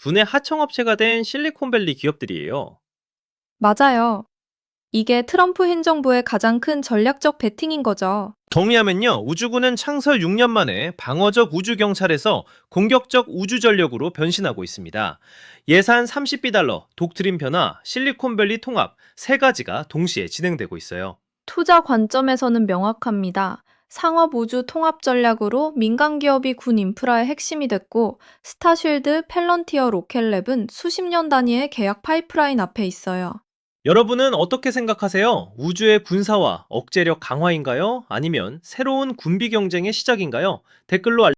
분해 하청업체가 된 실리콘밸리 기업들이에요. 맞아요. 이게 트럼프 행정부의 가장 큰 전략적 베팅인 거죠. 정리하면요, 우주군은 창설 6년 만에 방어적 우주경찰에서 공격적 우주전력으로 변신하고 있습니다. 예산 30비달러, 독트린 변화, 실리콘밸리 통합 세 가지가 동시에 진행되고 있어요. 투자 관점에서는 명확합니다. 상업 우주 통합 전략으로 민간 기업이 군 인프라의 핵심이 됐고, 스타쉴드, 펠런티어 로켓랩은 수십 년 단위의 계약 파이프라인 앞에 있어요. 여러분은 어떻게 생각하세요? 우주의 군사화, 억제력 강화인가요? 아니면 새로운 군비 경쟁의 시작인가요? 댓글로